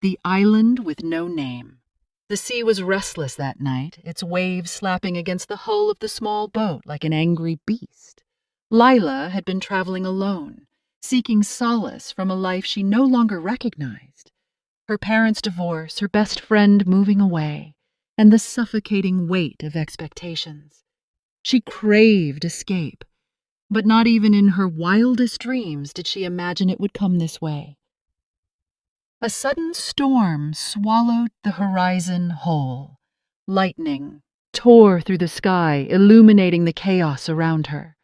The Island with No Name. The sea was restless that night, its waves slapping against the hull of the small boat like an angry beast. Lila had been traveling alone, seeking solace from a life she no longer recognized. Her parents' divorce, her best friend moving away, and the suffocating weight of expectations. She craved escape, but not even in her wildest dreams did she imagine it would come this way. A sudden storm swallowed the horizon whole. Lightning tore through the sky, illuminating the chaos around her.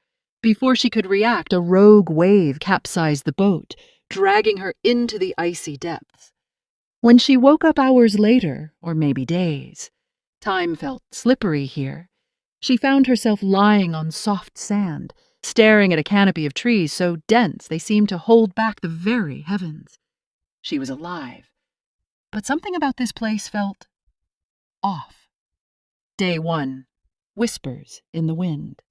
Before she could react, a rogue wave capsized the boat, dragging her into the icy depths. When she woke up hours later, or maybe days, time felt slippery here. She found herself lying on soft sand, staring at a canopy of trees so dense they seemed to hold back the very heavens. She was alive, but something about this place felt off. Day 1. Whispers in the wind.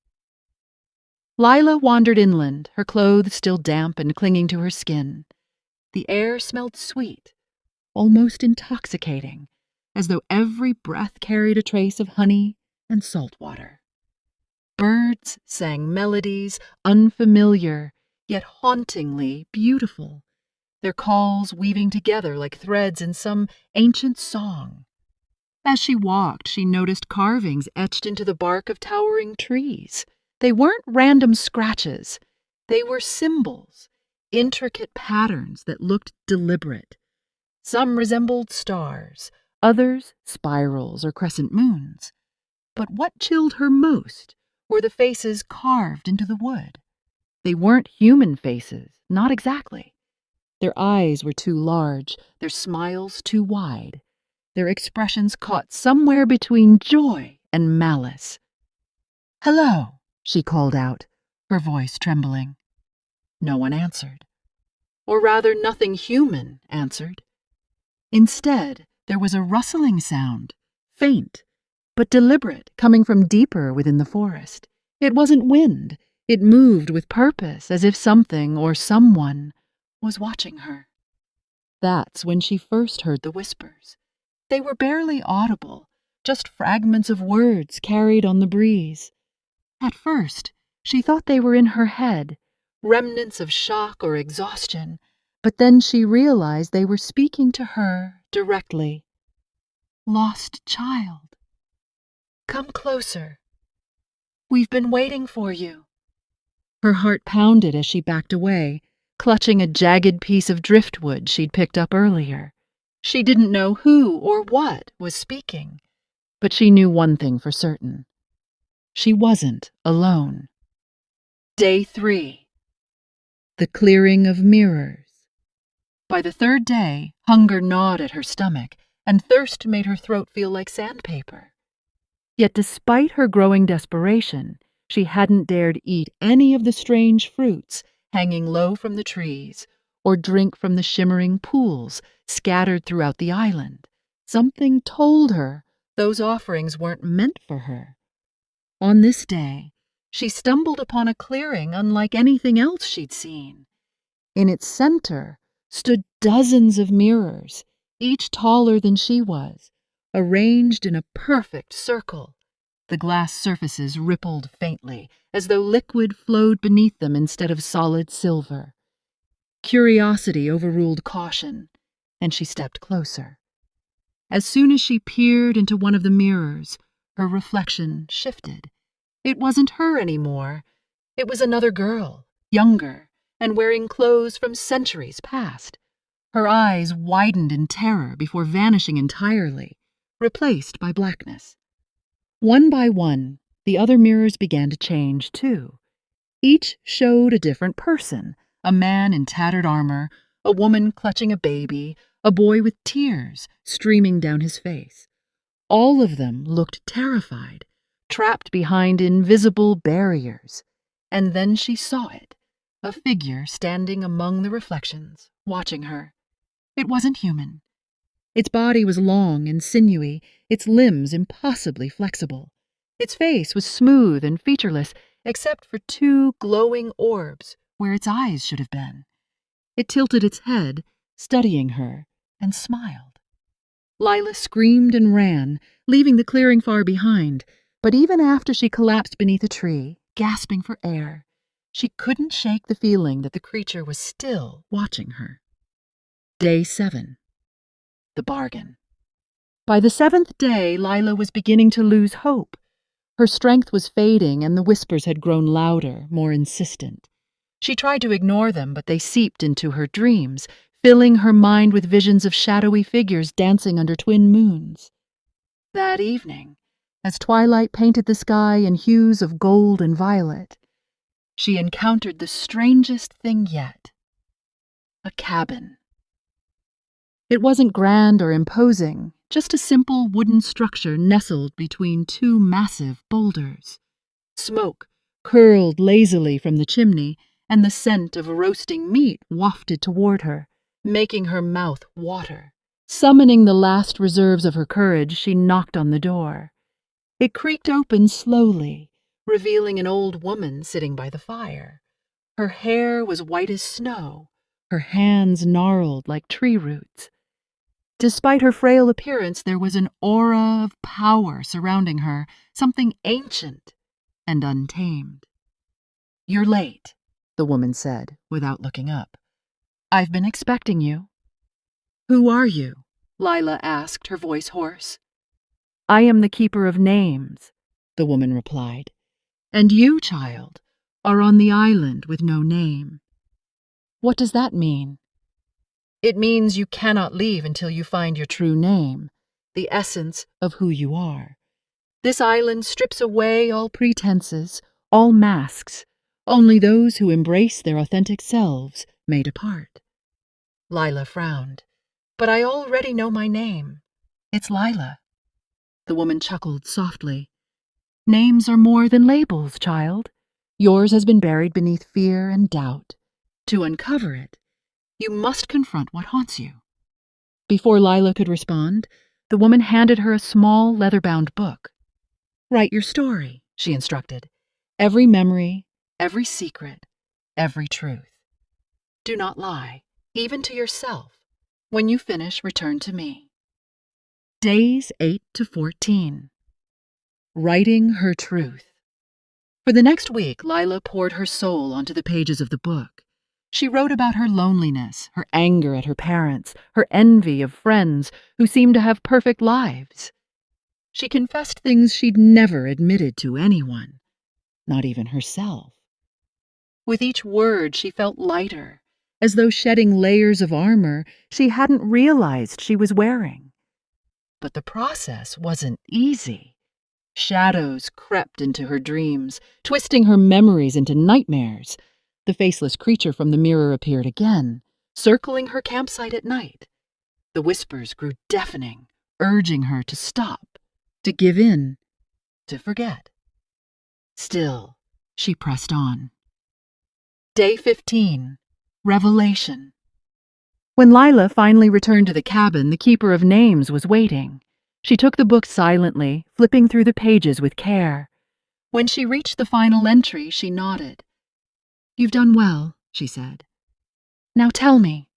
Lila wandered inland, her clothes still damp and clinging to her skin. The air smelled sweet, almost intoxicating, as though every breath carried a trace of honey and salt water. Birds sang melodies unfamiliar, yet hauntingly beautiful, their calls weaving together like threads in some ancient song. As she walked, she noticed carvings etched into the bark of towering trees. They weren't random scratches. They were symbols, intricate patterns that looked deliberate. Some resembled stars, others spirals or crescent moons. But what chilled her most were the faces carved into the wood. They weren't human faces, not exactly. Their eyes were too large, their smiles too wide, their expressions caught somewhere between joy and malice. "Hello," she called out, her voice trembling. No one answered. Or rather, nothing human answered. Instead, there was a rustling sound, faint, but deliberate, coming from deeper within the forest. It wasn't wind. It moved with purpose, as if something or someone was watching her. That's when she first heard the whispers. They were barely audible, just fragments of words carried on the breeze. At first, she thought they were in her head, remnants of shock or exhaustion, but then she realized they were speaking to her directly. "Lost child. Come closer. We've been waiting for you." Her heart pounded as she backed away, clutching a jagged piece of driftwood she'd picked up earlier. She didn't know who or what was speaking, but she knew one thing for certain. She wasn't alone. Day 3. The Clearing of Mirrors. By the third day, hunger gnawed at her stomach, and thirst made her throat feel like sandpaper. Yet despite her growing desperation, she hadn't dared eat any of the strange fruits hanging low from the trees, or drink from the shimmering pools scattered throughout the island. Something told her those offerings weren't meant for her. On this day, she stumbled upon a clearing unlike anything else she'd seen. In its center stood dozens of mirrors, each taller than she was, arranged in a perfect circle. The glass surfaces rippled faintly, as though liquid flowed beneath them instead of solid silver. Curiosity overruled caution, and she stepped closer. As soon as she peered into one of the mirrors, her reflection shifted. It wasn't her anymore. It was another girl, younger, and wearing clothes from centuries past. Her eyes widened in terror before vanishing entirely, replaced by blackness. One by one, the other mirrors began to change, too. Each showed a different person, a man in tattered armor, a woman clutching a baby, a boy with tears streaming down his face. All of them looked terrified, trapped behind invisible barriers. And then she saw it, a figure standing among the reflections, watching her. It wasn't human. Its body was long and sinewy, its limbs impossibly flexible. Its face was smooth and featureless, except for 2 glowing orbs where its eyes should have been. It tilted its head, studying her, and smiled. Lila screamed and ran, leaving the clearing far behind, but even after she collapsed beneath a tree, gasping for air, she couldn't shake the feeling that the creature was still watching her. Day 7. The bargain. By the 7th day, Lila was beginning to lose hope. Her strength was fading, and the whispers had grown louder, more insistent. She tried to ignore them, but they seeped into her dreams, filling her mind with visions of shadowy figures dancing under twin moons. That evening, as twilight painted the sky in hues of gold and violet, she encountered the strangest thing yet: a cabin. It wasn't grand or imposing, just a simple wooden structure nestled between two massive boulders. Smoke curled lazily from the chimney, and the scent of roasting meat wafted toward her, making her mouth water. Summoning the last reserves of her courage, she knocked on the door. It creaked open slowly, revealing an old woman sitting by the fire. Her hair was white as snow, her hands gnarled like tree roots. Despite her frail appearance, there was an aura of power surrounding her, something ancient and untamed. "You're late," the woman said, without looking up. "I've been expecting you." "Who are you?" Lila asked, her voice hoarse. "I am the keeper of names," the woman replied. "And you, child, are on the island with no name." "What does that mean?" "It means you cannot leave until you find your true name, the essence of who you are. This island strips away all pretenses, all masks. Only those who embrace their authentic selves may depart." Lila frowned. "But I already know my name. It's Lila." The woman chuckled softly. "Names are more than labels, child. Yours has been buried beneath fear and doubt. To uncover it, you must confront what haunts you." Before Lila could respond, the woman handed her a small leather-bound book. "Write your story," she instructed. "Every memory, every secret, every truth. Do not lie, even to yourself. When you finish, return to me." Days 8 to 14. Writing her truth. For the next week, Lila poured her soul onto the pages of the book. She wrote about her loneliness, her anger at her parents, her envy of friends who seemed to have perfect lives. She confessed things she'd never admitted to anyone, not even herself. With each word, she felt lighter, as though shedding layers of armor she hadn't realized she was wearing. But the process wasn't easy. Shadows crept into her dreams, twisting her memories into nightmares. The faceless creature from the mirror appeared again, circling her campsite at night. The whispers grew deafening, urging her to stop, to give in, to forget. Still, she pressed on. Day 15. Revelation. When Lila finally returned to the cabin, the keeper of names was waiting. She took the book silently, flipping through the pages with care. When she reached the final entry, she nodded. "You've done well," she said. "Now tell me,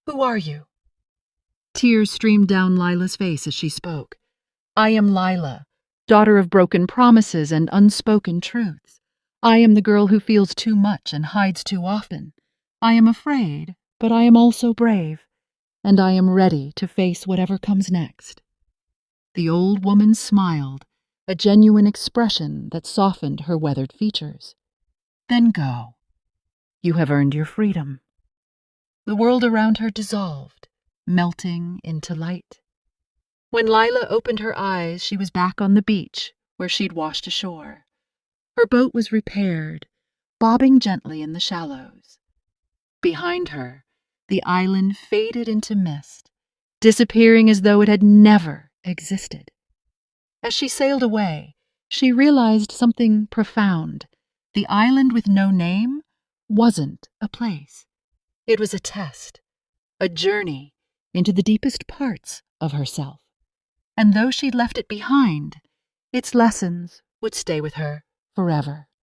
who are you?" Tears streamed down Lila's face as she spoke. "I am Lila, daughter of broken promises and unspoken truths. I am the girl who feels too much and hides too often. I am afraid, but I am also brave, and I am ready to face whatever comes next." The old woman smiled, a genuine expression that softened her weathered features. "Then go. You have earned your freedom." The world around her dissolved, melting into light. When Lila opened her eyes, she was back on the beach where she'd washed ashore. Her boat was repaired, bobbing gently in the shallows. Behind her, the island faded into mist, disappearing as though it had never existed. As she sailed away, she realized something profound. The island with no name wasn't a place. It was a test, a journey into the deepest parts of herself. And though she'd left it behind, its lessons would stay with her forever.